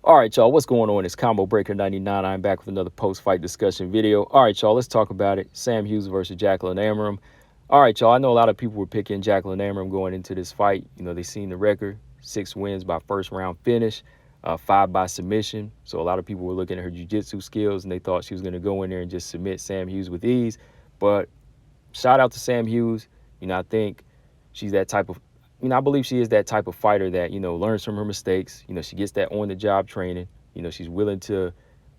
All right, y'all, what's going on? It's Combo Breaker 99. I'm back with another post-fight discussion video. All right, y'all, let's talk about it. Sam Hughes versus Jacqueline Amorim. All right, y'all, I know a lot of people were picking Jacqueline Amorim going into this fight. You know, they seen the record, 6 wins by first round finish, 5 by submission. So a lot of people were looking at her jiu-jitsu skills, and they thought she was going to go in there and just submit Sam Hughes with ease. But shout out to Sam Hughes. You know, I think she's that type of, I believe she is that type of fighter that, learns from her mistakes. You know, she gets that on-the-job training. You know, she's willing to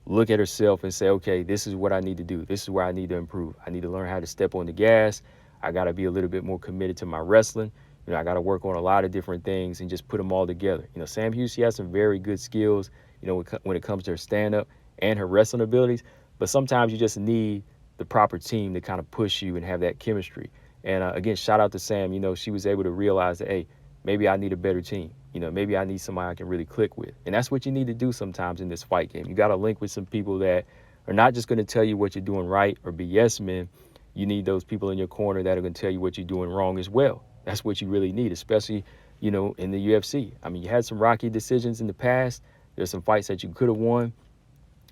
look at herself and say, okay, this is what I need to do. This is where I need to improve. I need to learn how to step on the gas. I got to be a little bit more committed to my wrestling. You know, I got to work on a lot of different things and just put them all together. You know, Sam Hughes, she has some very good skills, when it comes to her stand-up and her wrestling abilities. But sometimes you just need the proper team to kind of push you and have that chemistry. And again, shout out to Sam. You know, she was able to realize that, hey, maybe I need a better team. You know, maybe I need somebody I can really click with. And that's what you need to do sometimes in this fight game. You got to link with some people that are not just going to tell you what you're doing right or be yes men. You need those people in your corner that are going to tell you what you're doing wrong as well. That's what you really need, especially, in the UFC. I mean, you had some rocky decisions in the past. There's some fights that you could have won.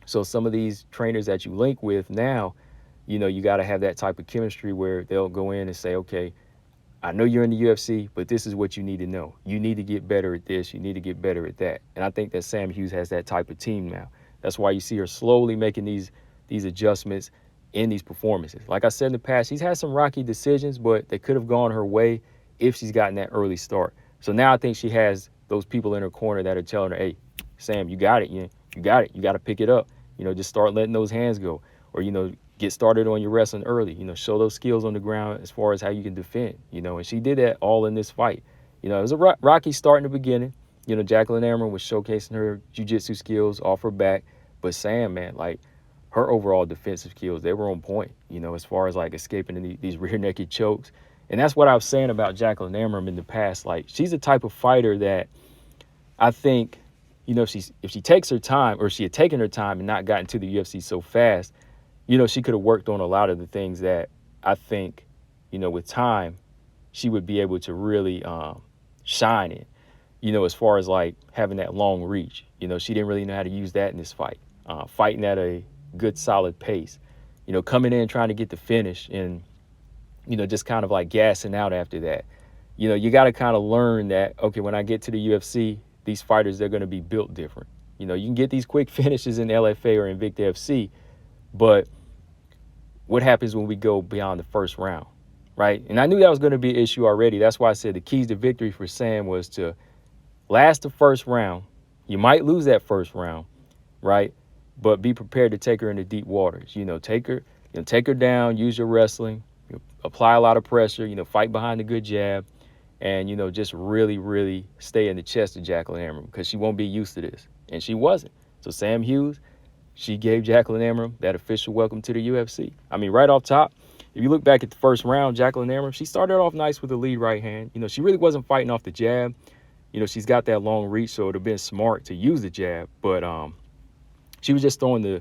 So some of these trainers that you link with now, you got to have that type of chemistry where they'll go in and say, okay, I know you're in the UFC, but this is what you need to know. You need to get better at this. You need to get better at that. And I think that Sam Hughes has that type of team now. That's why you see her slowly making these adjustments in these performances. Like I said in the past, she's had some rocky decisions, but they could have gone her way if she's gotten that early start. So now I think she has those people in her corner that are telling her, hey, Sam, you got it. You got it. You got to pick it up. Just start letting those hands go. Or, get started on your wrestling early. Show those skills on the ground as far as how you can defend. And she did that all in this fight. It was a rocky start in the beginning. Jacqueline Amorim was showcasing her jiu-jitsu skills off her back. But Sam, man, like, her overall defensive skills, they were on point, as far as, like, escaping these rear naked chokes. And that's what I was saying about Jacqueline Amorim in the past. Like, she's the type of fighter that I think, if she takes her time, or she had taken her time and not gotten to the UFC so fast, she could have worked on a lot of the things that I think, with time, she would be able to really shine in, as far as like having that long reach. She didn't really know how to use that in this fight. Fighting at a good, solid pace, coming in trying to get the finish and, just kind of like gassing out after that. You got to kind of learn that, okay, when I get to the UFC, these fighters, they're going to be built different. You can get these quick finishes in LFA or Invicta FC, but what happens when we go beyond the first round, right? And I knew that was going to be an issue already. That's why I said the keys to victory for Sam was to last the first round. You might lose that first round, right? But be prepared to take her into deep waters. Take her down, use your wrestling, apply a lot of pressure, fight behind a good jab, and, just really, really stay in the chest of Jacqueline Amorim because she won't be used to this. And she wasn't. So Sam Hughes, she gave Jacqueline Amorim that official welcome to the UFC. I mean, right off top, if you look back at the first round, Jacqueline Amorim, she started off nice with the lead right hand. She really wasn't fighting off the jab. She's got that long reach, so it would have been smart to use the jab. But she was just throwing the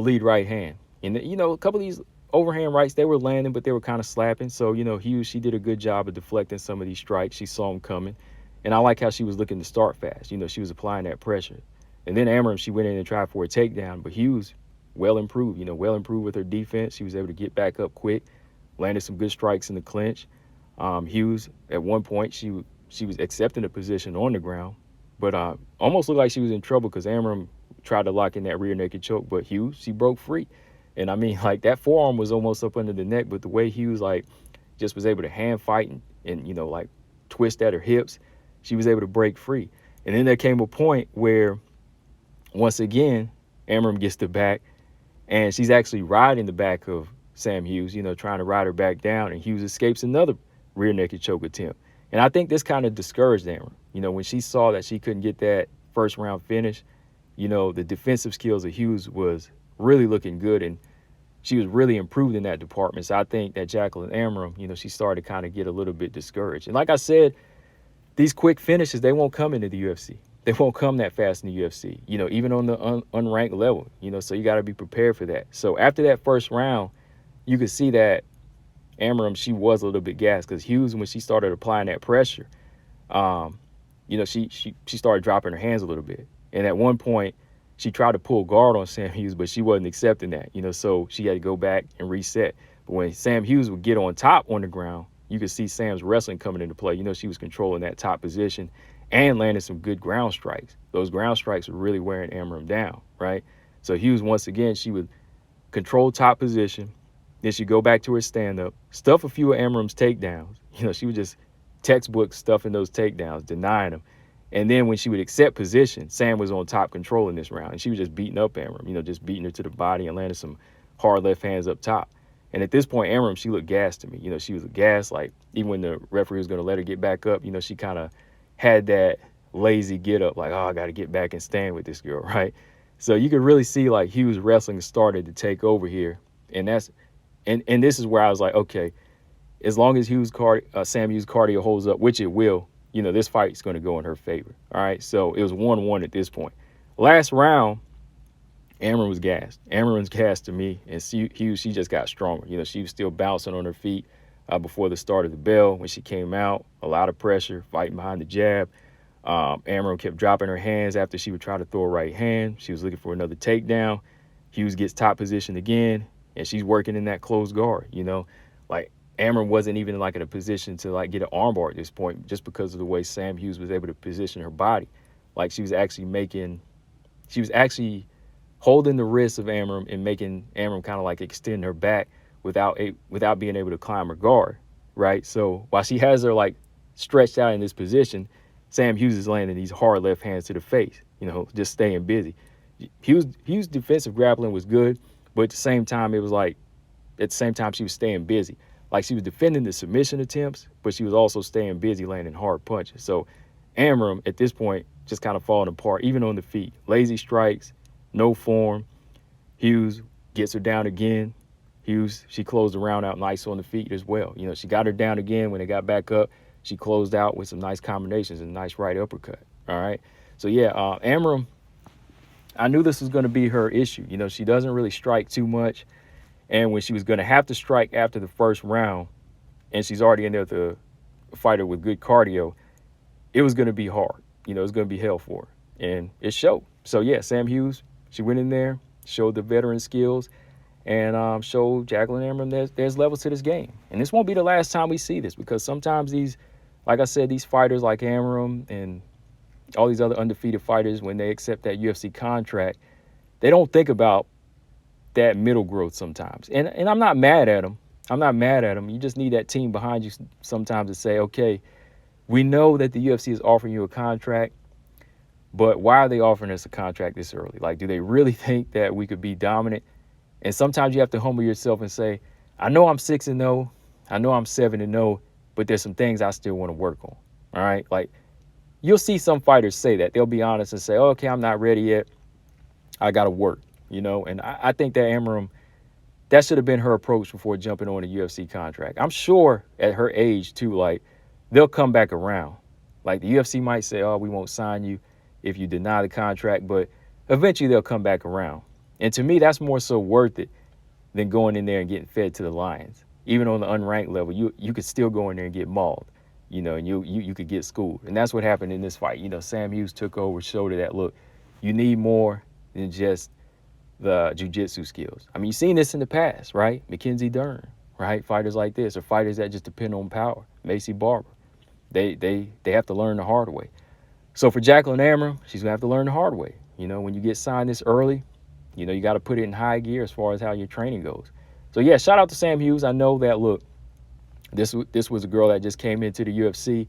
lead right hand. And, a couple of these overhand rights, they were landing, but they were kind of slapping. So, Hughes, she did a good job of deflecting some of these strikes. She saw them coming. And I like how she was looking to start fast. She was applying that pressure. And then Amorim, she went in and tried for a takedown. But Hughes, well improved with her defense. She was able to get back up quick, landed some good strikes in the clinch. Hughes, at one point, she was accepting a position on the ground, but almost looked like she was in trouble because Amorim tried to lock in that rear naked choke. But Hughes, she broke free. And I mean, like, that forearm was almost up under the neck, but the way Hughes, like, just was able to hand fight and like, twist at her hips, she was able to break free. And then there came a point where, once again, Amorim gets the back, and she's actually riding the back of Sam Hughes, trying to ride her back down, and Hughes escapes another rear naked choke attempt. And I think this kind of discouraged Amorim. When she saw that she couldn't get that first round finish, the defensive skills of Hughes was really looking good, and she was really improved in that department. So I think that Jacqueline Amorim, she started to kind of get a little bit discouraged. And like I said, these quick finishes, they won't come into the UFC. They won't come that fast in the UFC, even on the unranked level, so you got to be prepared for that. So after that first round, you could see that Amorim, she was a little bit gassed because Hughes, when she started applying that pressure, she started dropping her hands a little bit. And at one point, she tried to pull guard on Sam Hughes, but she wasn't accepting that, so she had to go back and reset. But when Sam Hughes would get on top on the ground, you could see Sam's wrestling coming into play. She was controlling that top position and landing some good ground strikes. Those ground strikes were really wearing Amorim down, right? So Hughes, once again, she would control top position. Then she'd go back to her stand-up, stuff a few of Amorim's takedowns. She would just textbook stuffing those takedowns, denying them. And then when she would accept position, Sam was on top controlling this round. And she was just beating up Amorim, just beating her to the body and landing some hard left hands up top. And at this point, Amorim, she looked gassed to me. She was gassed. Like, even when the referee was going to let her get back up, she kind of had that lazy get up, like, oh, I got to get back and stand with this girl, right? So you could really see, like, Hughes wrestling started to take over here. And this is where I was like, okay, as long as Sam Hughes' cardio holds up, which it will, this fight's going to go in her favor. All right, so it was 1-1 at this point. Last round, Amorim was gassed. Amorim was gassed to me, and Hughes, she just got stronger. She was still bouncing on her feet before the start of the bell. When she came out, a lot of pressure, fighting behind the jab. Amorim kept dropping her hands after she would try to throw a right hand. She was looking for another takedown. Hughes gets top position again, and she's working in that closed guard. Like, Amorim wasn't even like in a position to like get an armbar at this point, just because of the way Sam Hughes was able to position her body. Like, she was actually holding the wrist of Amorim and making Amorim kind of like extend her back without being able to climb her guard, right? So while she has her like stretched out in this position, Sam Hughes is landing these hard left hands to the face, just staying busy. Hughes' defensive grappling was good, but at the same time, it was like, she was staying busy. Like, she was defending the submission attempts, but she was also staying busy landing hard punches. So Amorim, at this point, just kind of falling apart, even on the feet. Lazy strikes, no form. Hughes gets her down again. Hughes, she closed the round out nice on the feet as well. She got her down again. When they got back up, she closed out with some nice combinations and a nice right uppercut. All right. So, yeah, Amorim, I knew this was going to be her issue. She doesn't really strike too much. And when she was going to have to strike after the first round, and she's already in there with a fighter with good cardio, it was going to be hard. It was going to be hell for her. And it showed. So, yeah, Sam Hughes, she went in there, showed the veteran skills, and showed Jacqueline Amorim there's levels to this game. And this won't be the last time we see this, because sometimes these fighters like Amorim and all these other undefeated fighters, when they accept that UFC contract, they don't think about that middle growth sometimes. And I'm not mad at them. You just need that team behind you sometimes to say, okay, we know that the UFC is offering you a contract, but why are they offering us a contract this early? Like, do they really think that we could be dominant? And sometimes you have to humble yourself and say, I know I'm 6-0, I know I'm 7-0, but there's some things I still want to work on. All right? Like, you'll see some fighters say that. They'll be honest and say, oh, okay, I'm not ready yet. I got to work. And I think that Amorim, that should have been her approach before jumping on a UFC contract. I'm sure at her age, too, like, they'll come back around. Like, the UFC might say, oh, we won't sign you if you deny the contract, but eventually they'll come back around. And to me, that's more so worth it than going in there and getting fed to the lions. Even on the unranked level, you could still go in there and get mauled, and you could get schooled. And that's what happened in this fight. Sam Hughes took over, showed her that, look, you need more than just the jiu-jitsu skills. I mean, you've seen this in the past, right? Mackenzie Dern, right? Fighters like this, or fighters that just depend on power. Macy Barber. They have to learn the hard way. So for Jacqueline Amorim, she's gonna have to learn the hard way. When you get signed this early, you got to put it in high gear as far as how your training goes. So yeah, shout out to Sam Hughes. I know that, look, this was a girl that just came into the UFC,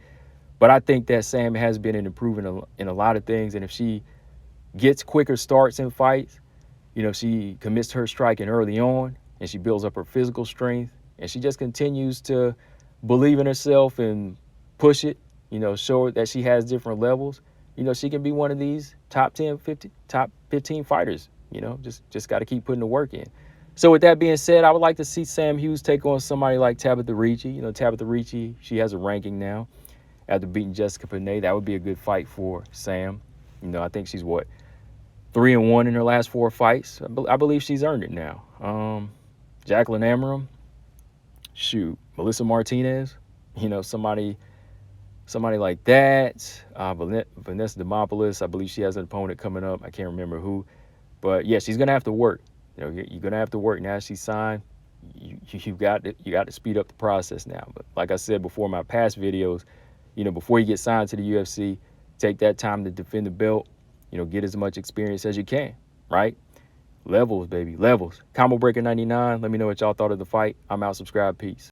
but I think that Sam has been improving in a lot of things. And if she gets quicker starts in fights, she commits to her striking early on, and she builds up her physical strength, and she just continues to believe in herself and push it, show that she has different levels. She can be one of these top 10, 50, top 15 fighters. Just got to keep putting the work in. So with that being said, I would like to see Sam Hughes take on somebody like Tabitha Ricci. Tabitha Ricci, she has a ranking now after beating Jessica Panay. That would be a good fight for Sam. I think she's 3-1 in her last 4 fights. I believe she's earned it now. Jacqueline Amorim, Melissa Martinez, somebody somebody like that. Vanessa Demopoulos, I believe she has an opponent coming up. I can't remember who. But yeah, she's gonna have to work. You're gonna have to work now. She's signed. You got to speed up the process now. But like I said before, in my past videos, before you get signed to the UFC, take that time to defend the belt. Get as much experience as you can. Right? Levels, baby, levels. Combo Breaker 99. Let me know what y'all thought of the fight. I'm out. Subscribe. Peace.